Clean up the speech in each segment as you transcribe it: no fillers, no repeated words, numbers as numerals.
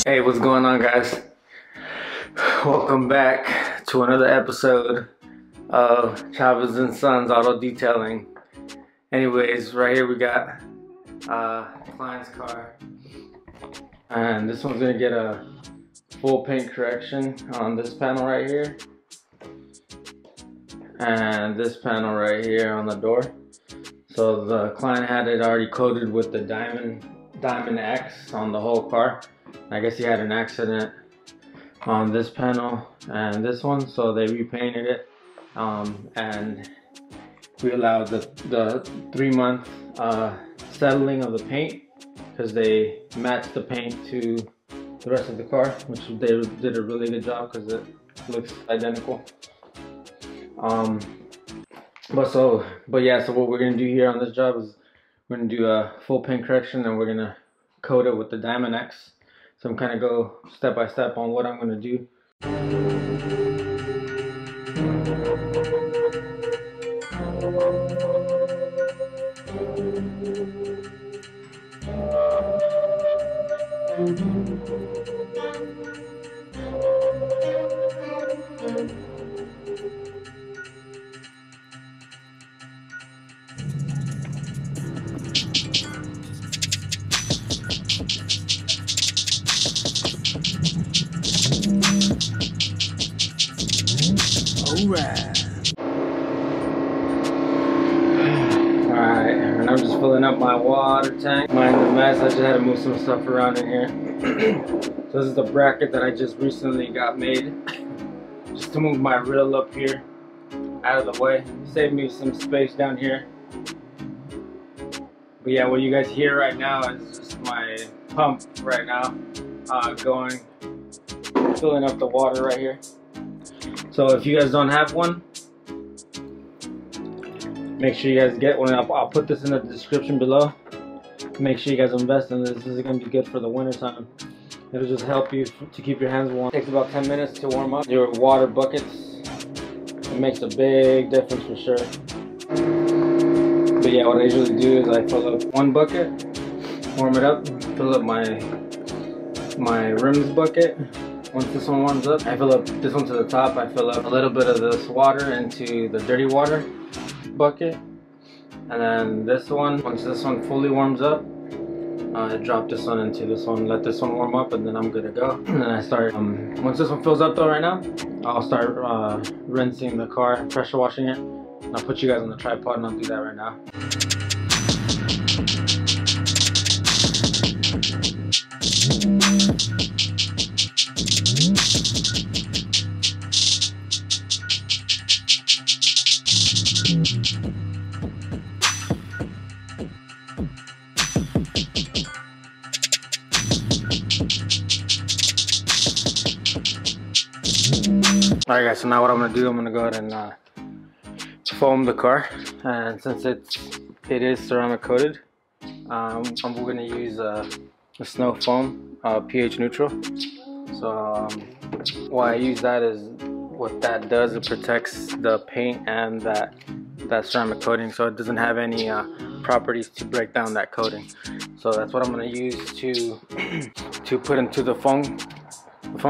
Hey, what's going on, guys? Welcome back to another episode of Chavez and Sons Auto Detailing. Anyways, right here we got client's car, and this one's gonna get a full paint correction on this panel right here, and this panel right here on the door. So the client had it already coated with the Diamond X on the whole car. I guess he had an accident on this panel and this one, so they repainted it, and we allowed the 3-month settling of the paint because they matched the paint to the rest of the car, which they did a really good job because it looks identical. But yeah, so what we're gonna do here on this job is we're gonna do a full paint correction, and we're gonna coat it with the Diamond X. So I'm kind of go step by step on what I'm gonna do. Alright, and I'm just filling up my water tank. Mind the mess, I just had to move some stuff around in here. So this is the bracket that I just recently got made, just to move my reel up here out of the way, save me some space down here. But yeah, what you guys hear right now is just my pump right now going, filling up the water right here. So if you guys don't have one, make sure you guys get one. I'll put this in the description below. Make sure you guys invest in this. This is going to be good for the winter time. It'll just help you to keep your hands warm. It takes about 10 minutes to warm up your water buckets. It makes a big difference for sure. But yeah, what I usually do is I fill up one bucket, warm it up, fill up my rims bucket. Once this one warms up, I fill up this one to the top. I fill up a little bit of this water into the dirty water bucket, and then this one, once this one fully warms up, I drop this one into this one, let this one warm up, and then I'm good to go. And then I start, once this one fills up though right now, I'll start rinsing the car, pressure washing it, and I'll put you guys on the tripod and I'll do that right now. Alright guys, so now what I'm going to do, I'm going to go ahead and foam the car, and since it is ceramic coated, I'm going to use a snow foam, pH neutral. So why I use that is, what that does, it protects the paint and that ceramic coating, so it doesn't have any properties to break down that coating. So that's what I'm going to use to put into the foam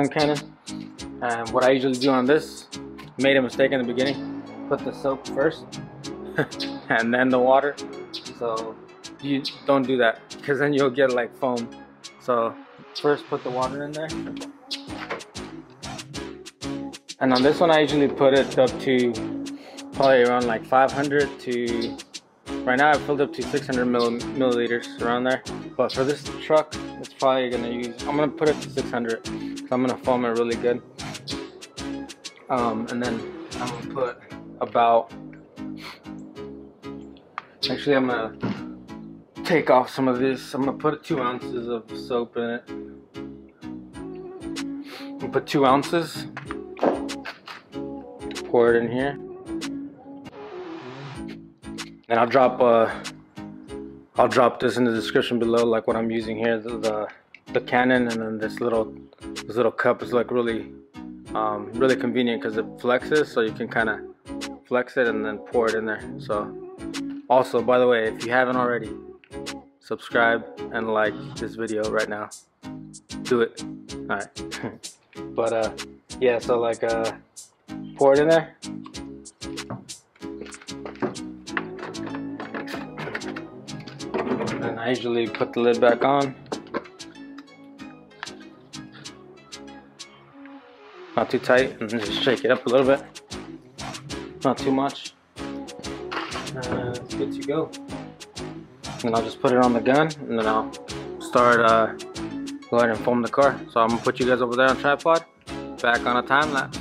cannon. And what I usually do on this, made a mistake in the beginning, put the soap first and then the water. So you don't do that, because then you'll get like foam. So first put the water in there. And on this one I usually put it up to probably around like 500 to, right now I filled up to 600 milliliters around there. But for this truck, it's probably gonna use, I'm gonna put it to 600. So I'm gonna foam it really good. And then I'm gonna put about, actually I'm gonna take off some of this. I'm gonna put 2 ounces of soap in it. I'm gonna put 2 ounces, pour it in here. And I'll drop this in the description below, like what I'm using here, the cannon, and then this little cup is like really convenient because it flexes, so you can kind of flex it and then pour it in there. So also, by the way, if you haven't already, subscribe and like this video right now. Do it. Alright. But yeah, so like pour it in there. And I usually put the lid back on. Not too tight, and just shake it up a little bit. Not too much. It's good to go. And I'll just put it on the gun, and then I'll start go ahead and film the car. So I'm gonna put you guys over there on tripod, back on a time lapse.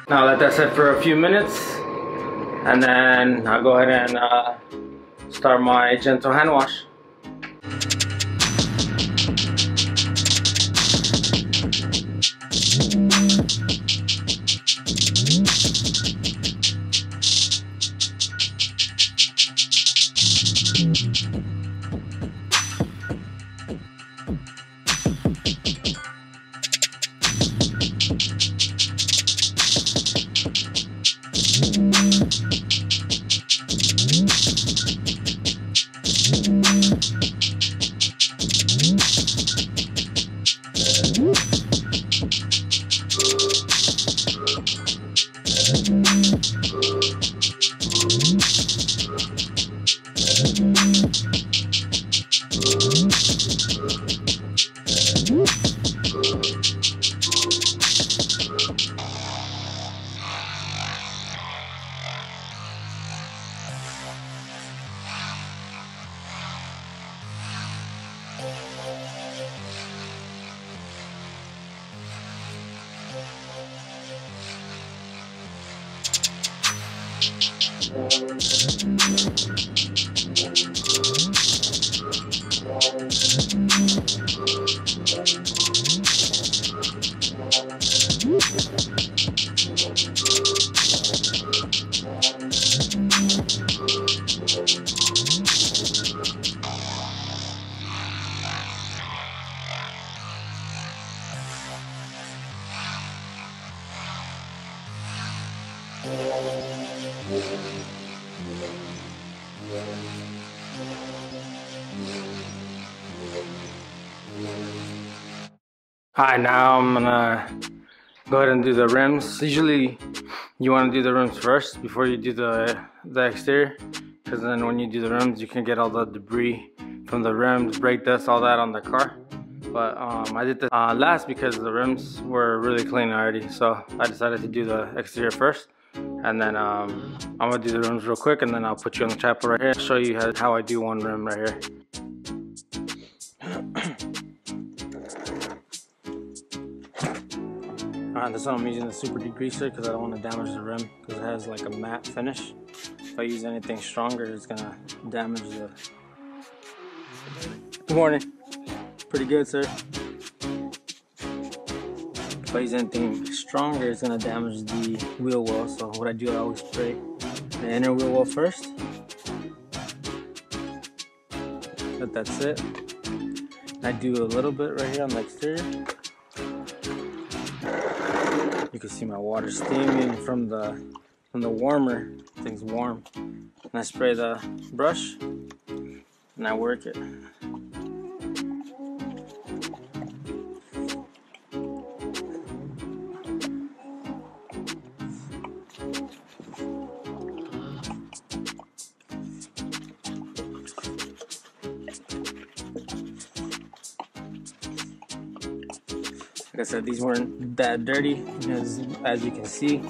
Now let that sit for a few minutes, and then I'll go ahead and start my gentle hand wash. Alright, now I'm gonna go ahead and do the rims. Usually you want to do the rims first before you do the exterior, because then when you do the rims you can get all the debris from the rims, brake dust, all that on the car. But I did this last because the rims were really clean already, so I decided to do the exterior first. And then I'm gonna do the rims real quick, and then I'll put you on the tripod right here. I'll show you how I do one rim right here. Alright, this one I'm using the super degreaser because I don't want to damage the rim, because it has like a matte finish. If I use anything stronger, it's gonna damage the... Good morning. Pretty good, sir. If I use anything stronger, it's gonna damage the wheel well. So what I do, I always spray the inner wheel well first. Let that sit. I do a little bit right here on the exterior. You can see my water steaming from the warmer. Things warm. And I spray the brush and I work it. Like I said, these weren't that dirty, as you can see.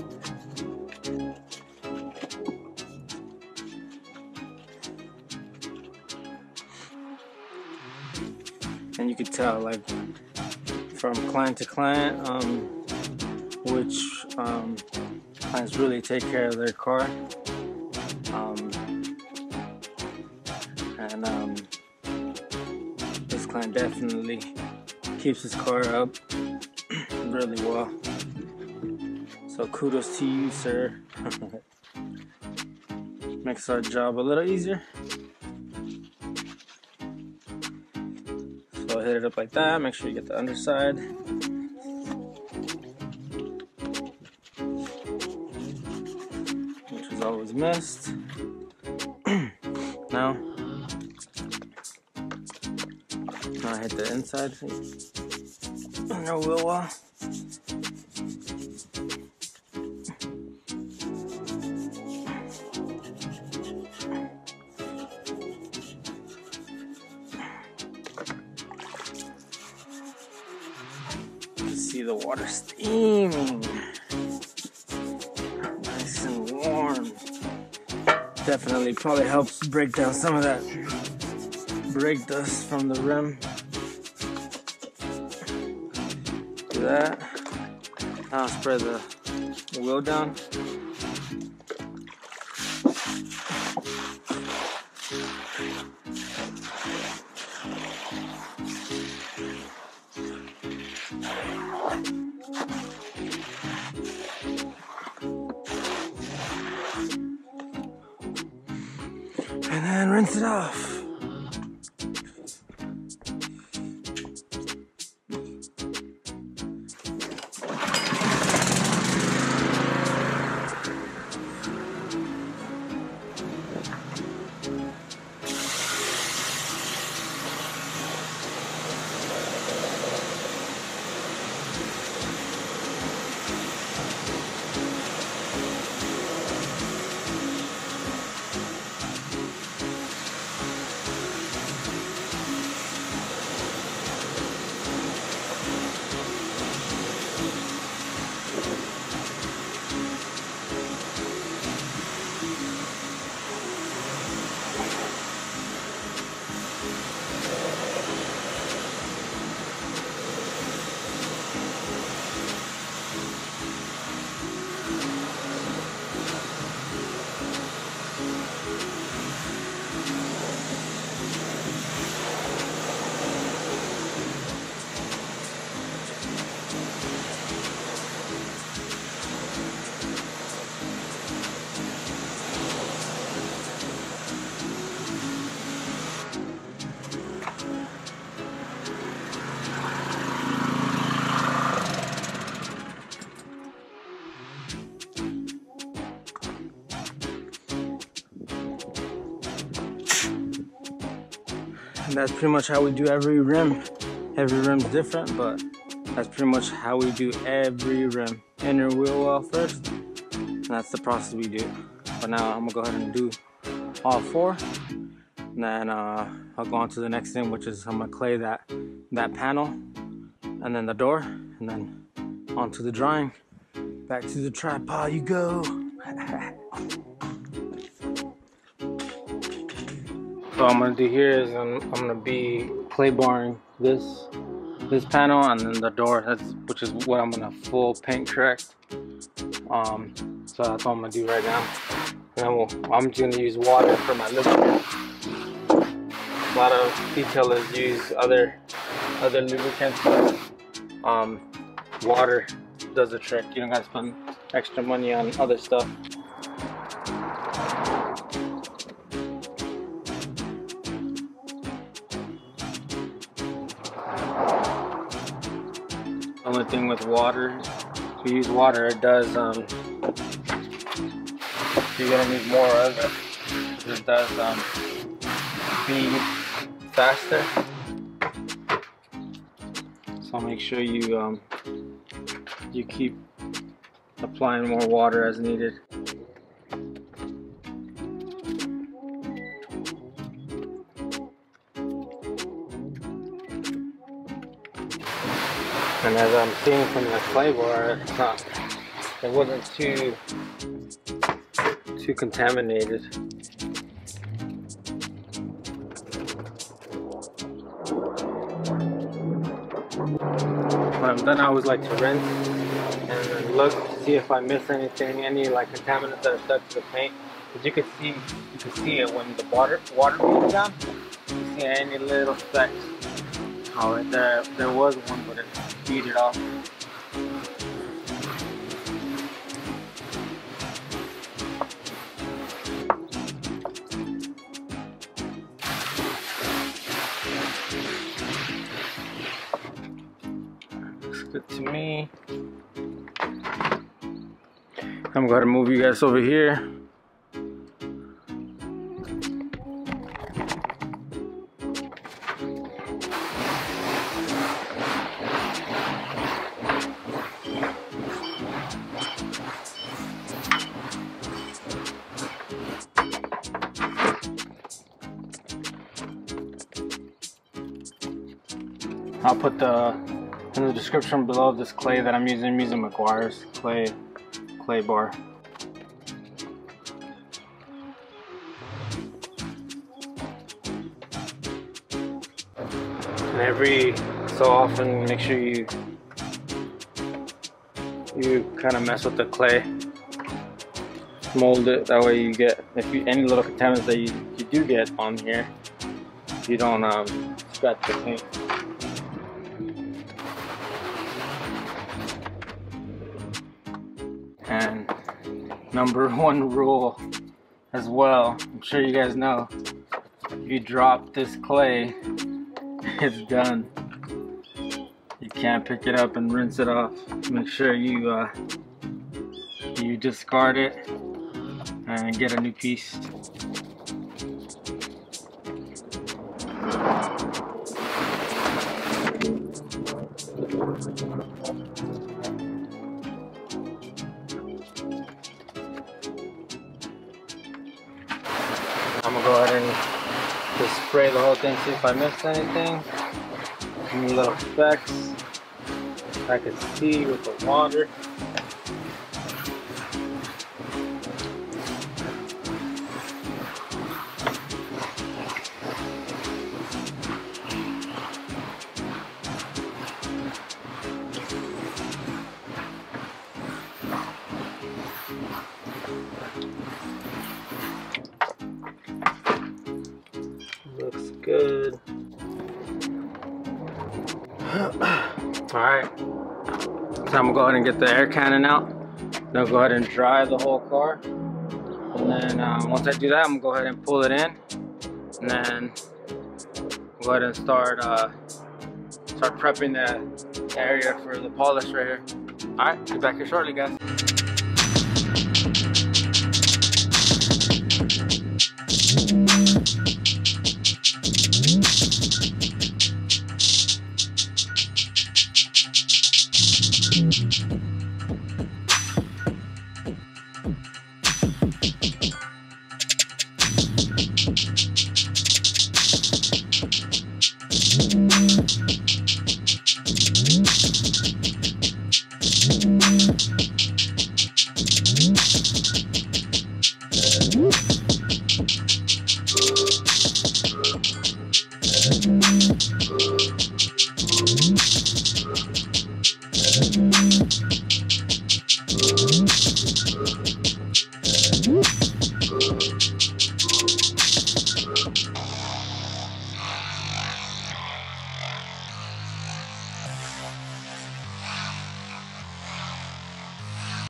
And you could tell, like, from client to client, which clients really take care of their car. This client definitely keeps his car up really well. So kudos to you, sir. Makes our job a little easier. So hit it up like that. Make sure you get the underside. Which is always missed. Now I hit the inside on your wheel well. See the water steaming, nice and warm. Definitely probably helps break down some of that brake dust from the rim. Do that. Now spread the wheel down. And then rinse it off. And that's pretty much how we do every rim. Every rim's different, but that's pretty much how we do every rim. Inner wheel well first, and that's the process we do. But now I'm gonna go ahead and do all four, and then I'll go on to the next thing, which is I'm gonna clay that panel, and then the door, and then onto the drying. Back to the tripod you go. So what I'm gonna do here is I'm gonna be clay barring this panel and then the door, which is what I'm gonna full paint correct. So that's what I'm gonna do right now. And then I'm just gonna use water for my lubricant. A lot of detailers use other lubricants, but water does the trick. You don't gotta spend extra money on other stuff. Only thing with water, if you use water, it does, you're gonna need more of it. It does feed faster. So make sure you keep applying more water as needed. And as I'm seeing from the clay bar, it wasn't too contaminated. When I'm done, I always like to rinse and then look to see if I miss anything, any like contaminants that are stuck to the paint. Because you can see it when the water goes down. You see any little specks. Oh, there was one, but it beat it off. good to me. I'm going to move you guys over here. I'll put in the description below this clay that I'm using. I'm using McGuire's clay bar. And every so often, make sure you kind of mess with the clay, mold it. That way you get, any little contaminants that you do get on here, you don't scratch the paint. And number one rule as well, I'm sure you guys know, if you drop this clay, it's done. You can't pick it up and rinse it off. Make sure you discard it and get a new piece. I'm gonna go ahead and just spray the whole thing, see if I missed anything. Any little specks I could see with the water. Looks good. Alright, so I'm gonna go ahead and get the air cannon out. Then I'll go ahead and dry the whole car. And then once I do that, I'm gonna go ahead and pull it in. And then go ahead and start prepping the area for the polish right here. Alright, be back here shortly, guys.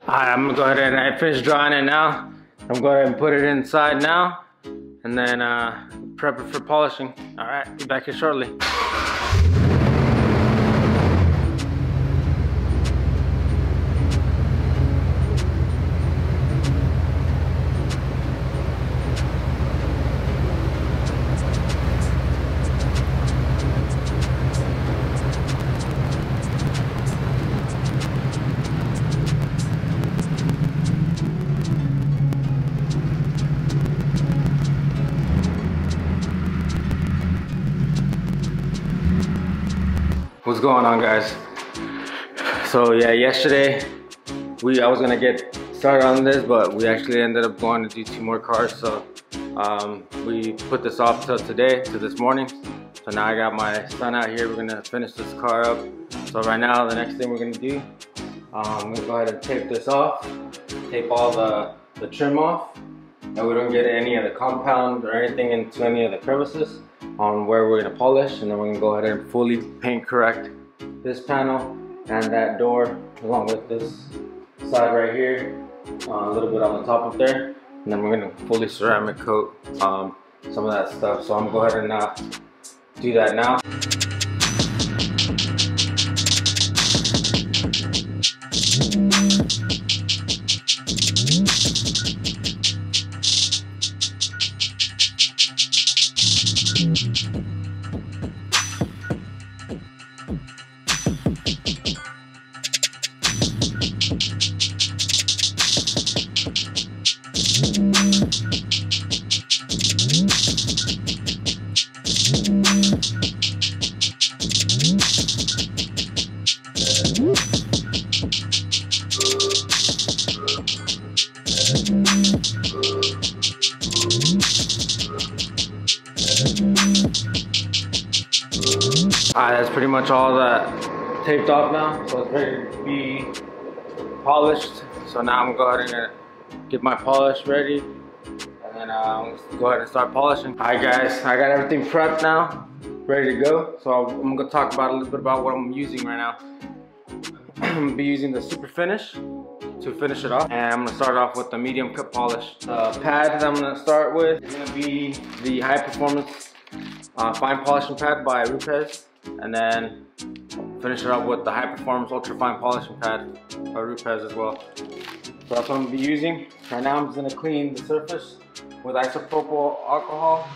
Alright, I'm gonna go ahead and I finished drying it now. I'm gonna go ahead and put it inside now and then prep it for polishing. Alright, be back here shortly. What's going on, guys? So yeah, yesterday I was gonna get started on this, but we actually ended up going to do 2 more cars, so we put this off till today, to this morning. So now I got my son out here. We're gonna finish this car up. So right now, the next thing we're gonna do, I'm gonna go ahead and tape this off, tape all the trim off, and we don't get any of the compound or anything into any of the crevices on where we're gonna polish. And then we're gonna go ahead and fully paint correct this panel and that door, along with this side right here, a little bit on the top of there. And then we're gonna fully ceramic coat some of that stuff. So I'm gonna go ahead and do that now. Alright, that's pretty much all that taped off now, so it's ready to be polished. So now I'm gonna go ahead and get my polish ready, and then go ahead and start polishing. Alright guys, I got everything prepped now, ready to go. So I'm gonna talk about a little bit about what I'm using right now. I'm gonna be using the Super Finish to finish it off, and I'm gonna start off with the medium cut polish. The pad that I'm gonna start with is gonna be the High Performance Fine Polishing Pad by Rupes, and then finish it up with the High Performance Ultra Fine Polishing Pad by Rupes as well. So that's what I'm gonna be using. Right now I'm just gonna clean the surface with isopropyl alcohol,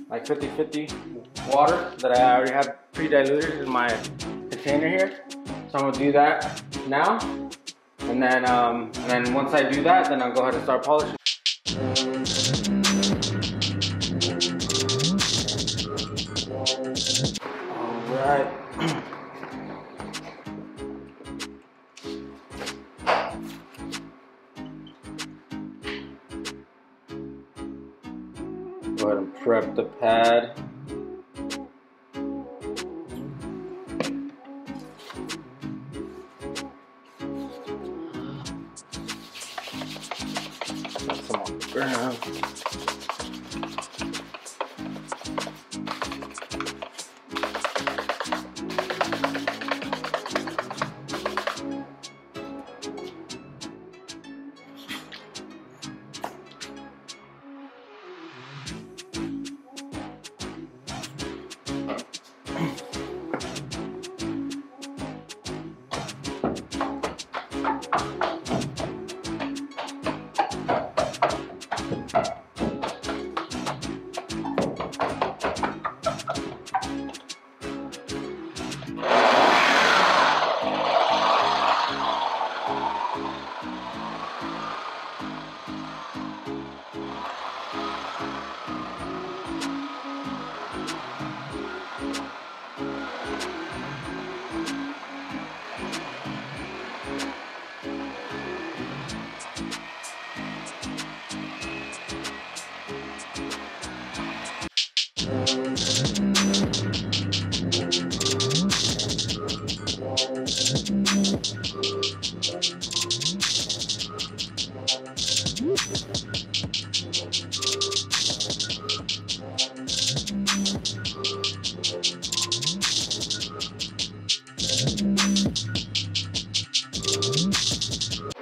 like 50-50 water that I already have pre-diluted in my container here. So I'm gonna do that now. And then once I do that, then I'll go ahead and start polishing. Alright. Go ahead and prep the pad. Some on the ground.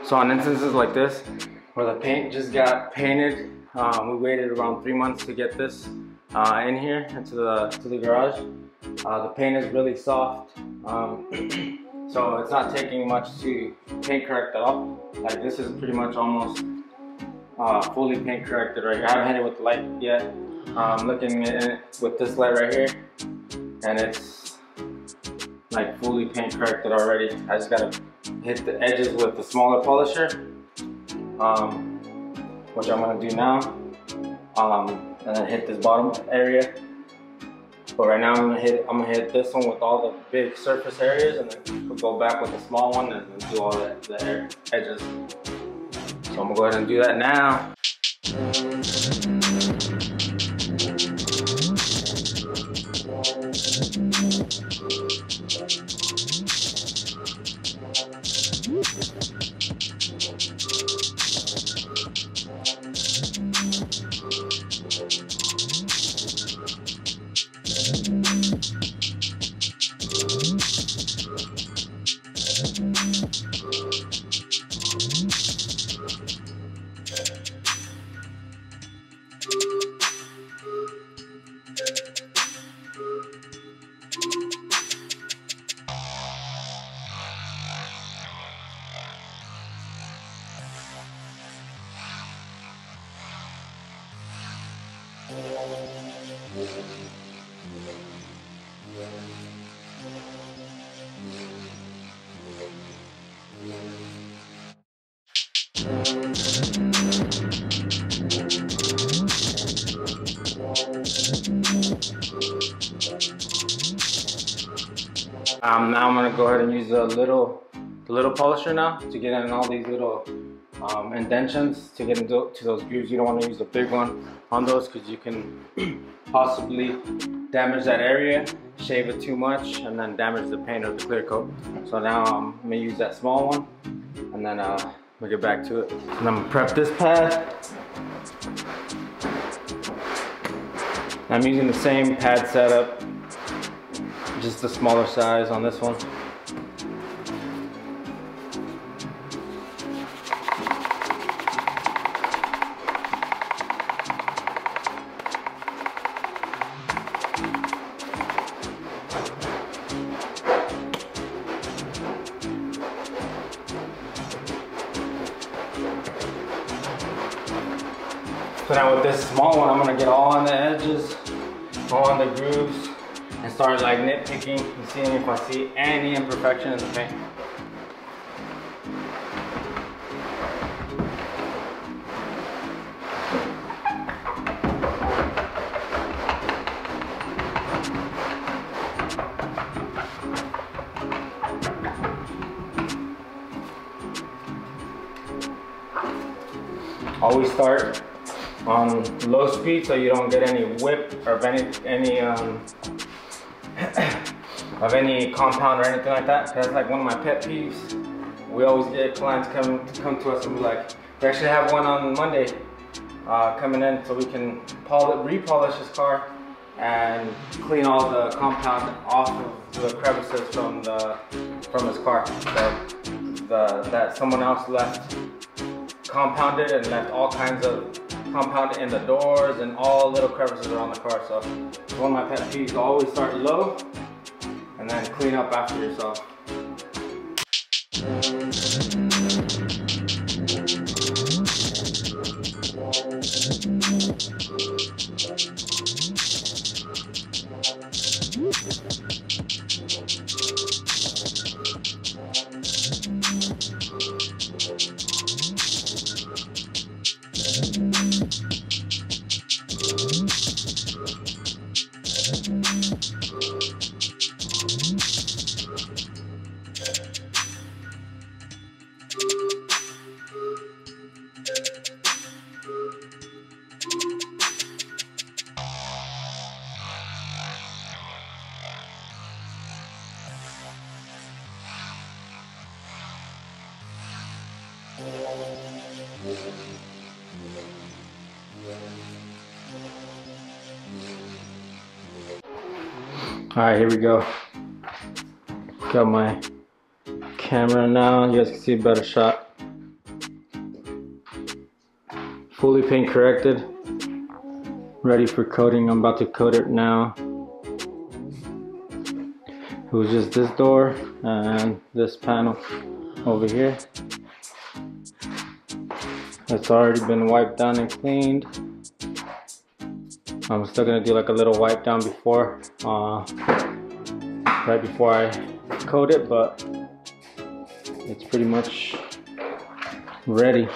So on instances like this, where the paint just got painted, we waited around 3 months to get this in here into the garage. The paint is really soft, so it's not taking much to paint correct at all. Like this is pretty much almost fully paint corrected right here. I haven't hit it with the light yet. I'm looking at it with this light right here, and it's like fully paint corrected already. I just gotta hit the edges with the smaller polisher, which I'm gonna do now, and then hit this bottom area. But right now I'm gonna hit this one with all the big surface areas, and then we'll go back with the small one and then do all the edges. So I'm gonna go ahead and do that now. Now I'm gonna go ahead and use the little polisher now to get in all these little indentions to get into those grooves. You don't want to use the big one on those because you can possibly damage that area, shave it too much, and then damage the paint or the clear coat. So now I'm gonna use that small one, and then we'll get back to it. And I'm gonna prep this pad. I'm using the same pad setup, just the smaller size on this one. So now with this small one, I'm gonna get all on the edges, all on the grooves, and start like nitpicking and seeing if I see any imperfection in the paint. Always start on low speed so you don't get any whip or of any compound or anything like that. That's like one of my pet peeves. We always get clients come to us and be like, we actually have one on Monday coming in so we can repolish his car and clean all the compound off of the crevices from his car. So that someone else left compounded and left all kinds of compound in the doors and all little crevices around the car. So it's one of my pet peeves. Always start low and then clean up after yourself. Alright, here we go. Got my camera now. You guys can see a better shot. Fully paint corrected. Ready for coating. I'm about to coat it now. It was just this door and this panel over here. It's already been wiped down and cleaned. I'm still gonna do like a little wipe down before, right before I coat it, but it's pretty much ready.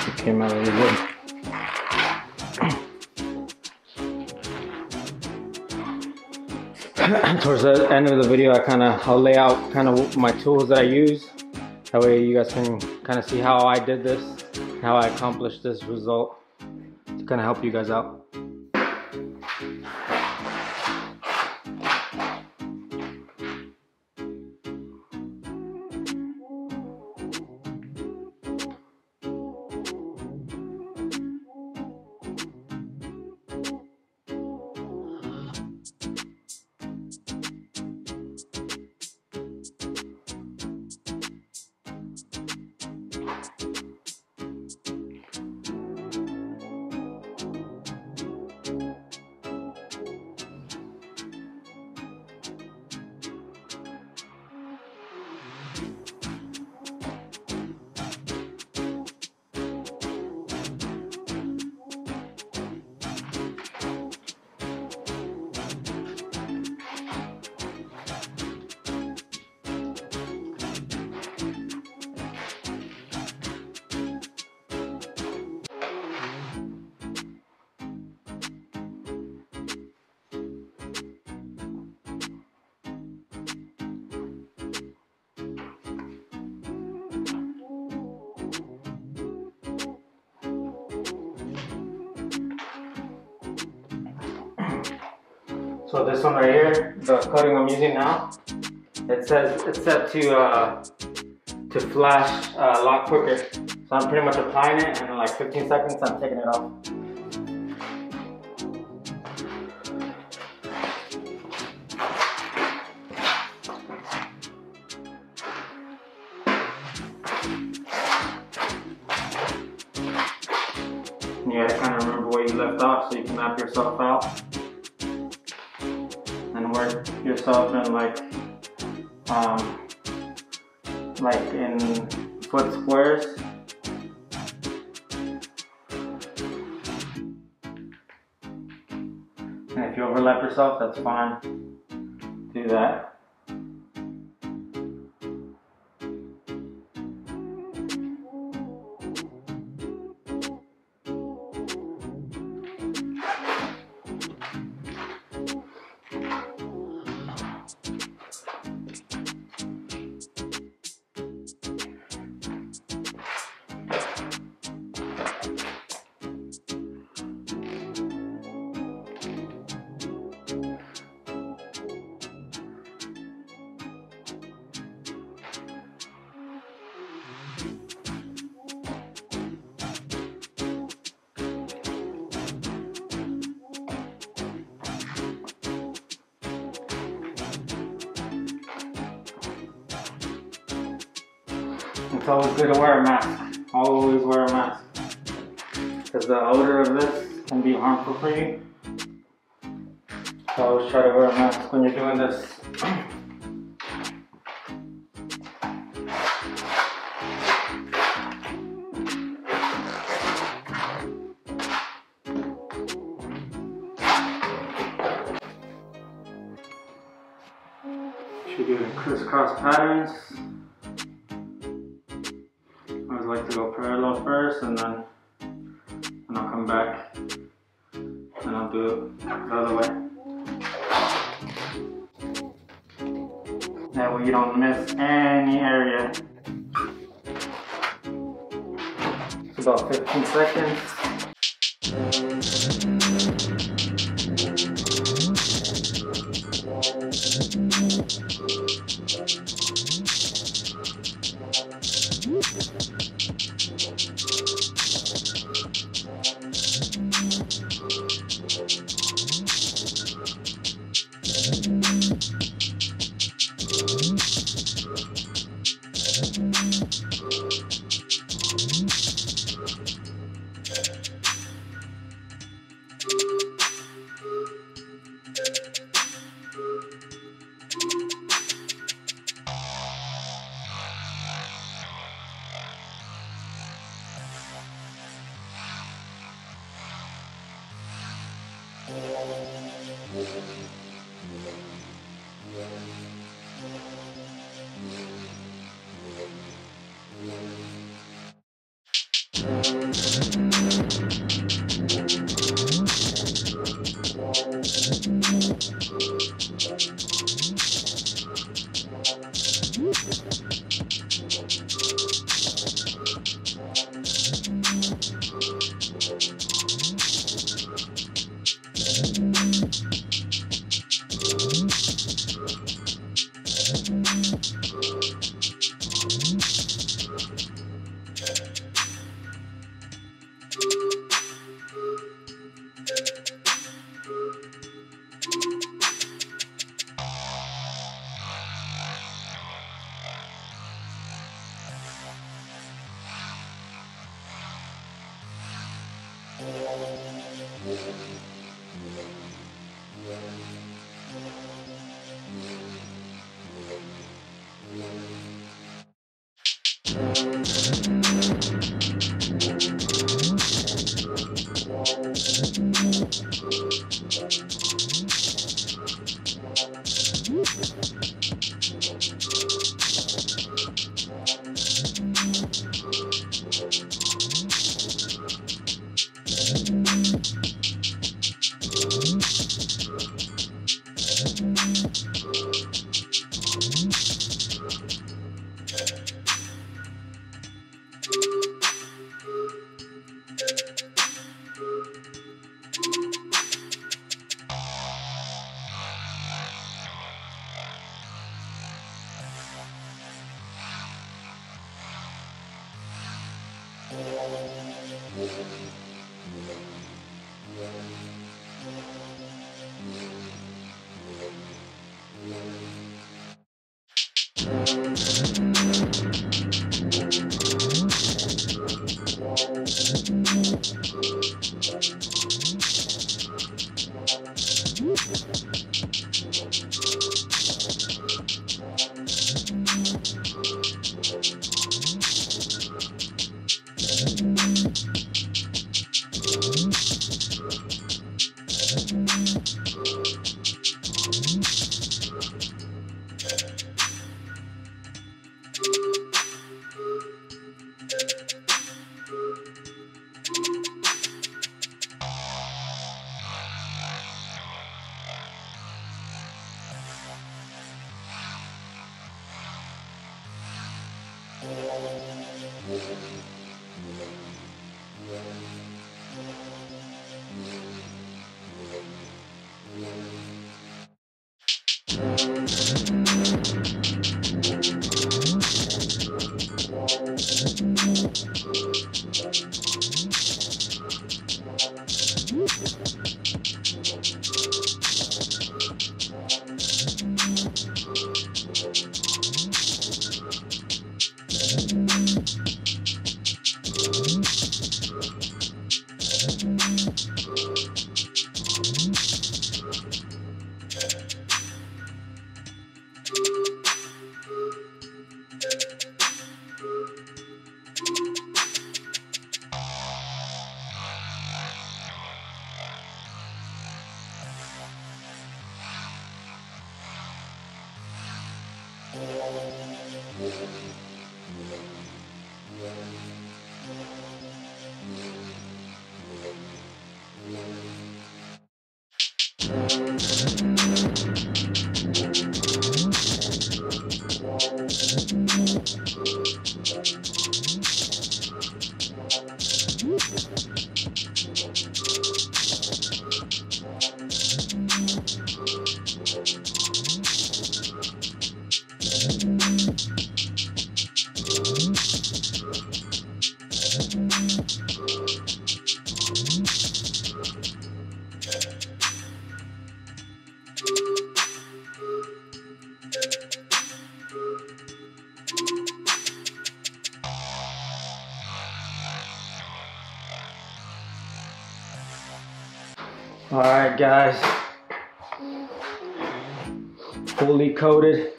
It came out really good. Towards the end of the video, I'll lay out kind of my tools that I use. That way you guys can kind of see how I did this, how I accomplished this result, to kind of help you guys out. So this one right here, the coating I'm using now, it says it's set to flash a lot quicker. So I'm pretty much applying it, and in like 15 seconds I'm taking it off. You gotta kind of remember where you left off so you can map yourself out and work yourself in like in foot squares. And if you overlap yourself, that's fine. Do that. It's always good to wear a mask. Always wear a mask. Because the odor of this can be harmful for you. So always try to wear a mask when you're doing this. Should do it in crisscross patterns. I always like to go parallel first, and then I'll come back and I'll do it the other way. That way you don't miss any area. It's about 15 seconds. Alright guys, fully coated.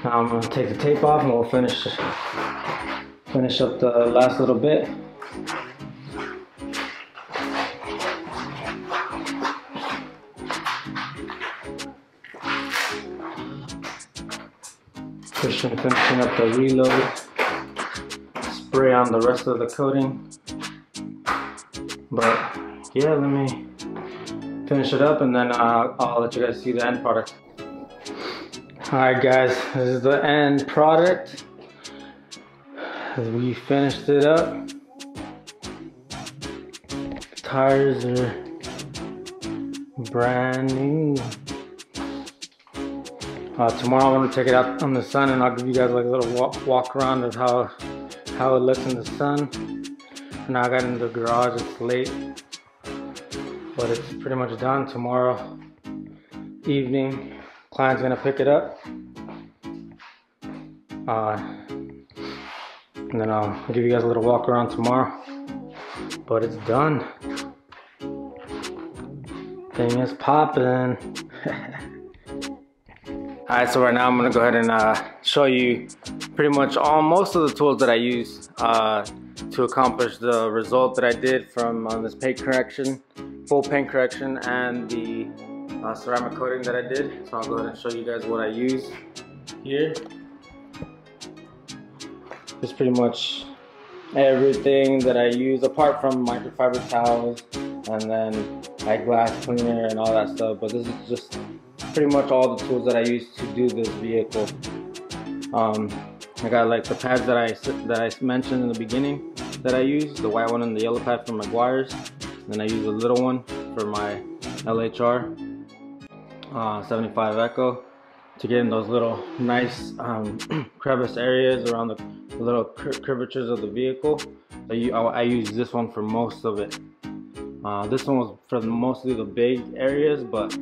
Now I'm going to take the tape off and we'll finish up the last little bit. Finishing up the reload. Spray on the rest of the coating, but yeah, let me finish it up and then I'll let you guys see the end product. Alright guys, this is the end product. We finished it up. The tires are brand new. Tomorrow I'm going to take it out on the sun and I'll give you guys like a little walk around of how it looks in the sun. Now I got in the garage, it's late, but it's pretty much done. Tomorrow evening, client's gonna pick it up, and then I'll give you guys a little walk around tomorrow, but it's done. Thing is popping. Alright, so right now I'm gonna go ahead and show you pretty much most of the tools that I use to accomplish the result that I did from this paint correction, full paint correction, and the ceramic coating that I did. So I'll go ahead and show you guys what I use here. It's pretty much everything that I use apart from microfiber towels and then glass cleaner and all that stuff, but this is just pretty much all the tools that I use to do this vehicle. I got like the pads that I mentioned in the beginning that I use, the white one and the yellow pad for my Guires. Then I use a little one for my LHR 75 Echo to get in those little nice crevice areas around the little curvatures of the vehicle. I use this one for most of it. This one was for mostly the big areas, but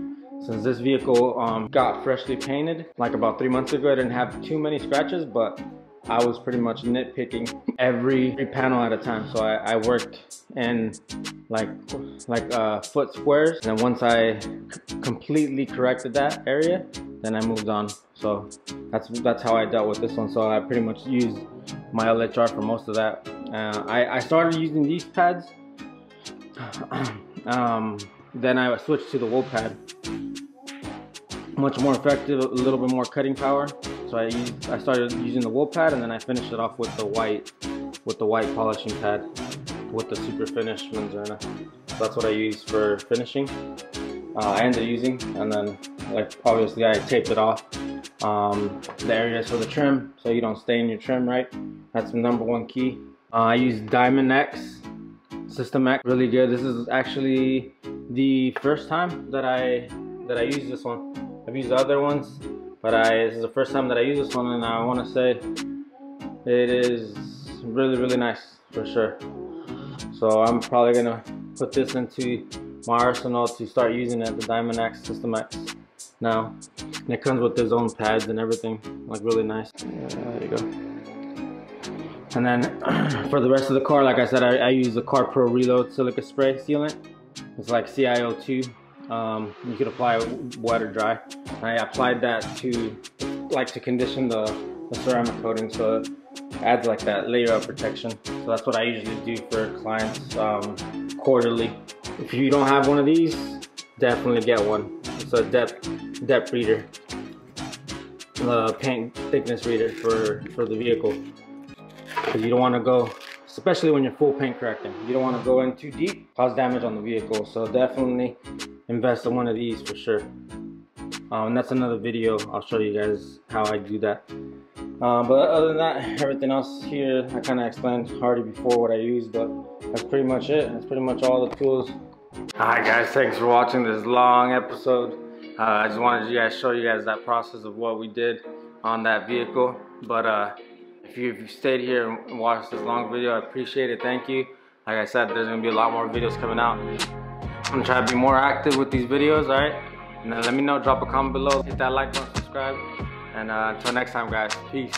Since this vehicle got freshly painted like about 3 months ago, I didn't have too many scratches, but I was pretty much nitpicking every panel at a time. So I worked in like foot squares, and then once I completely corrected that area, then I moved on. So that's how I dealt with this one. So I pretty much used my LHR for most of that. I started using these pads. Then I switched to the wool pad. Much more effective, a little bit more cutting power. So I started using the wool pad, and then I finished it off with the white polishing pad with the super finish Manzana. So that's what I use for finishing. I ended up using, and then like obviously I taped it off the areas for the trim so you don't stain your trim, right? That's the #1 key. I use Diamond X System X, really good. This is actually the first time that I use this one. I've used the other ones, but this is the first time that I use this one, and I want to say it is really nice for sure. So I'm probably gonna put this into my arsenal to start using it, the Diamond X System X now. And it comes with its own pads and everything, like really nice. There you go. And then for the rest of the car, like I said, I use the CarPro Reload silica spray sealant. It's like CiO2. You could apply it wet or dry. I applied that to condition the ceramic coating, so it adds like that layer of protection. So that's what I usually do for clients quarterly. If you don't have one of these, definitely get one. It's a depth reader, the paint thickness reader for the vehicle. Because you don't want to go, especially when you're full paint correcting, you don't want to go in too deep, cause damage on the vehicle. So definitely invest in one of these for sure. And that's another video. I'll show you guys how I do that. But other than that, everything else here I kind of explained already before what I use, but that's pretty much it. That's pretty much all the tools. Alright guys, thanks for watching this long episode. I just wanted to show you guys that process of what we did on that vehicle. But if you stayed here and watched this long video, I appreciate it. Thank you. Like I said, there's gonna be a lot more videos coming out. I'm gonna try to be more active with these videos, alright? And then let me know, drop a comment below, hit that like button, subscribe. And until next time guys, peace.